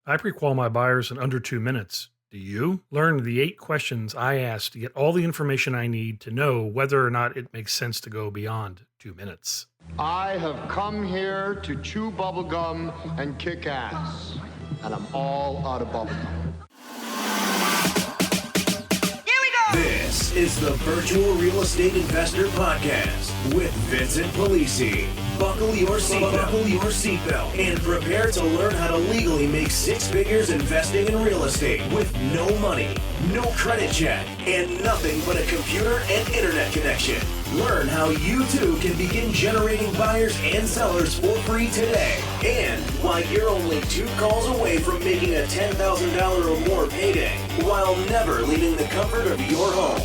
I pre-qual my buyers in under 2 minutes. Do you? Learn the 8 questions I ask to get all the information I need to know whether or not it makes sense to go beyond 2 minutes. I have come here to chew bubblegum and kick ass. And I'm all out of bubblegum. This is the Virtual Real Estate Investor Podcast with Vincent Polisi. Buckle your seatbelt and prepare to learn how to legally make 6 figures investing in real estate with no money, no credit check, and nothing but a computer and internet connection. Learn how you too can begin generating buyers and sellers for free today, and why you're only 2 calls away from making a $10,000 or more payday while never leaving the comfort of your home.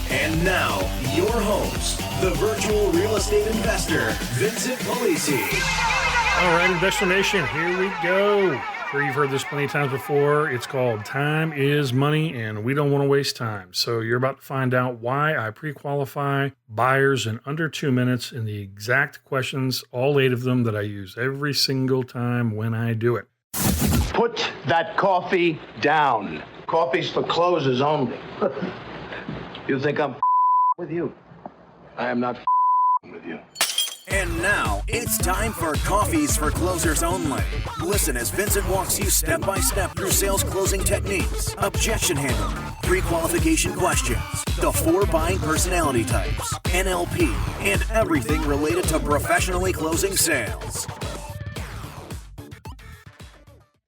And now, your host, the virtual real estate investor, Vincent Polisi. All right, Investor Nation, here we go. Sure, you've heard this plenty of times before. It's called Time is Money, and we don't want to waste time. So you're about to find out why I pre-qualify buyers in under 2 minutes in the exact questions, all 8 of them that I use every single time when I do it. Put that coffee down. Coffee's for closers only. You think I'm with you? I am not with you. And now, it's time for Coffees for Closers Only. Listen as Vincent walks you step by step through sales closing techniques, objection handling, pre-qualification questions, the 4 buying personality types, NLP, and everything related to professionally closing sales.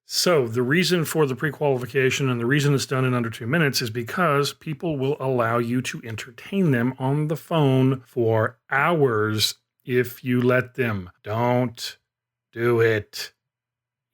So the reason for the pre-qualification and the reason it's done in under 2 minutes is because people will allow you to entertain them on the phone for hours if you let them. Don't do it.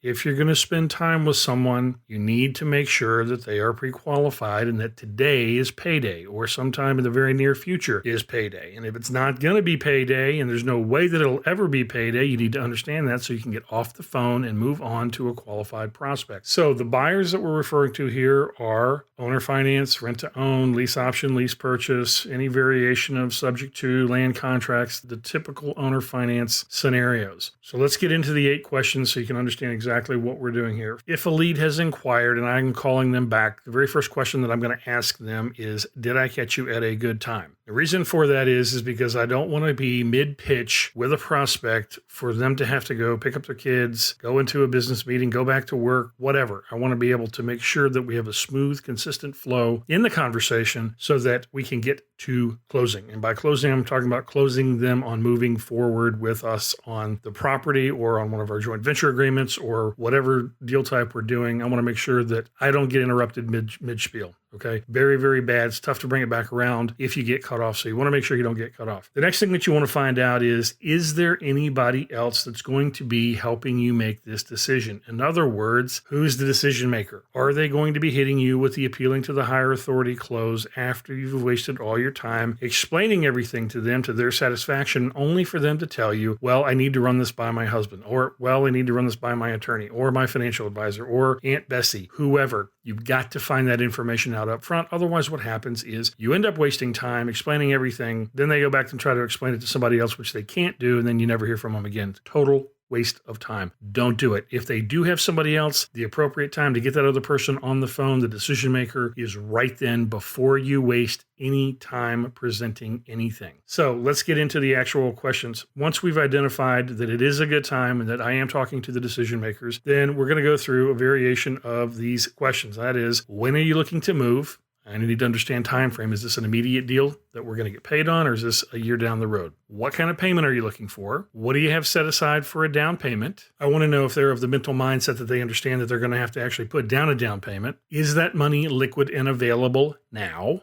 If you're going to spend time with someone, you need to make sure that they are pre-qualified and that today is payday or sometime in the very near future is payday. And if it's not going to be payday and there's no way that it'll ever be payday, you need to understand that so you can get off the phone and move on to a qualified prospect. So the buyers that we're referring to here are owner finance, rent to own, lease option, lease purchase, any variation of subject to land contracts, the typical owner finance scenarios. So let's get into the 8 questions so you can understand exactly what we're doing here. If a lead has inquired and I'm calling them back, the very first question that I'm going to ask them is, did I catch you at a good time? The reason for that is because I don't want to be mid-pitch with a prospect for them to have to go pick up their kids, go into a business meeting, go back to work, whatever. I want to be able to make sure that we have a smooth, consistent flow in the conversation so that we can get to closing. And by closing, I'm talking about closing them on moving forward with us on the property or on one of our joint venture agreements or whatever deal type we're doing. I want to make sure that I don't get interrupted mid-spiel. Okay. Very, very bad. It's tough to bring it back around if you get cut off. So you want to make sure you don't get cut off. The next thing that you want to find out is there anybody else that's going to be helping you make this decision? In other words, who's the decision maker? Are they going to be hitting you with the appealing to the higher authority close after you've wasted all your time explaining everything to them to their satisfaction, only for them to tell you, well, I need to run this by my husband, or, well, I need to run this by my attorney, or my financial advisor, or Aunt Bessie, whoever. You've got to find that information out up front. Otherwise, what happens is you end up wasting time explaining everything. Then they go back and try to explain it to somebody else, which they can't do. And then you never hear from them again. Total waste of time. Don't do it. If they do have somebody else, the appropriate time to get that other person on the phone, the decision maker, is right then before you waste any time presenting anything. So let's get into the actual questions. Once we've identified that it is a good time and that I am talking to the decision makers, then we're going to go through a variation of these questions. That is, when are you looking to move? I need to understand time frame. Is this an immediate deal that we're going to get paid on, or is this a year down the road? What kind of payment are you looking for? What do you have set aside for a down payment? I want to know if they're of the mental mindset that they understand that they're going to have to actually put down a down payment. Is that money liquid and available now?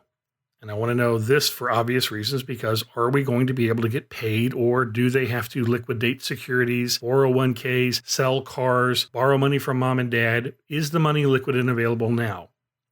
And I want to know this for obvious reasons, because are we going to be able to get paid, or do they have to liquidate securities, 401ks, sell cars, borrow money from mom and dad? Is the money liquid and available now?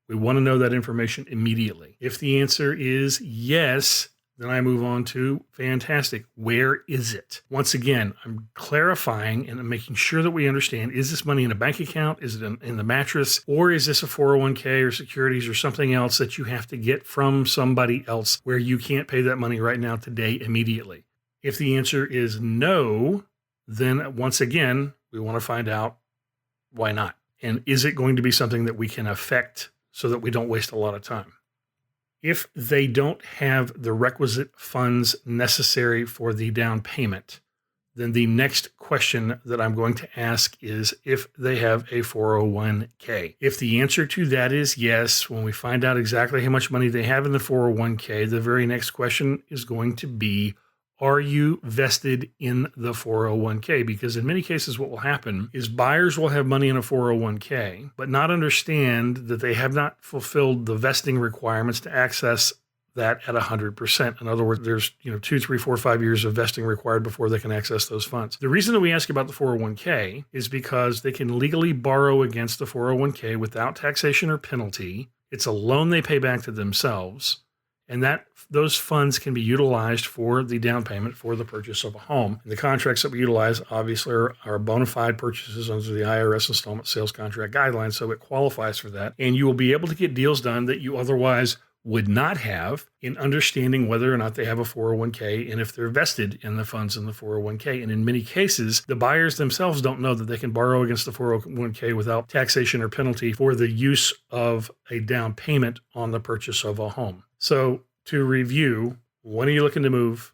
We want to know that information immediately. If the answer is yes, then I move on to fantastic. Where is it? Once again, I'm clarifying and I'm making sure that we understand, is this money in a bank account? Is it in the mattress? Or is this a 401k or securities or something else that you have to get from somebody else where you can't pay that money right now today immediately? If the answer is no, then once again, we want to find out why not. And is it going to be something that we can affect so that we don't waste a lot of time? If they don't have the requisite funds necessary for the down payment, then the next question that I'm going to ask is if they have a 401k. If the answer to that is yes, when we find out exactly how much money they have in the 401k, the very next question is going to be, are you vested in the 401k? Because in many cases, what will happen is buyers will have money in a 401k, but not understand that they have not fulfilled the vesting requirements to access that at 100%. In other words, there's 2, 3, 4, 5 years of vesting required before they can access those funds. The reason that we ask about the 401k is because they can legally borrow against the 401k without taxation or penalty. It's a loan they pay back to themselves. And those funds can be utilized for the down payment for the purchase of a home. And the contracts that we utilize, obviously, are bona fide purchases under the IRS installment sales contract guidelines, so it qualifies for that. And you will be able to get deals done that you otherwise would not have in understanding whether or not they have a 401k and if they're vested in the funds in the 401k. And in many cases, the buyers themselves don't know that they can borrow against the 401k without taxation or penalty for the use of a down payment on the purchase of a home. So to review, when are you looking to move?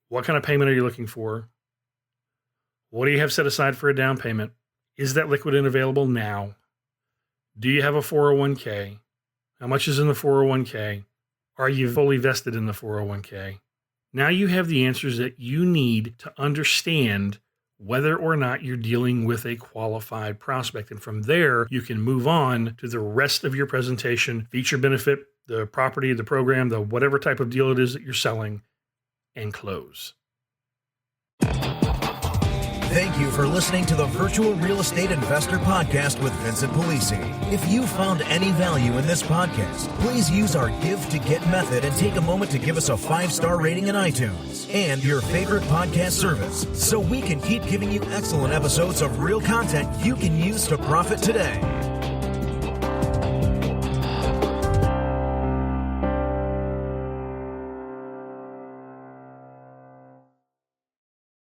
What kind of payment are you looking for? What do you have set aside for a down payment? Is that liquid and available now? Do you have a 401k? How much is in the 401k? Are you fully vested in the 401k? Now you have the answers that you need to understand whether or not you're dealing with a qualified prospect. And from there, you can move on to the rest of your presentation, feature benefit, the property, the program, the whatever type of deal it is that you're selling, and close. Thank you for listening to the Virtual Real Estate Investor Podcast with Vincent Polisi. If you found any value in this podcast, please use our Give to Get method and take a moment to give us a 5-star rating in iTunes and your favorite podcast service so we can keep giving you excellent episodes of real content you can use to profit today.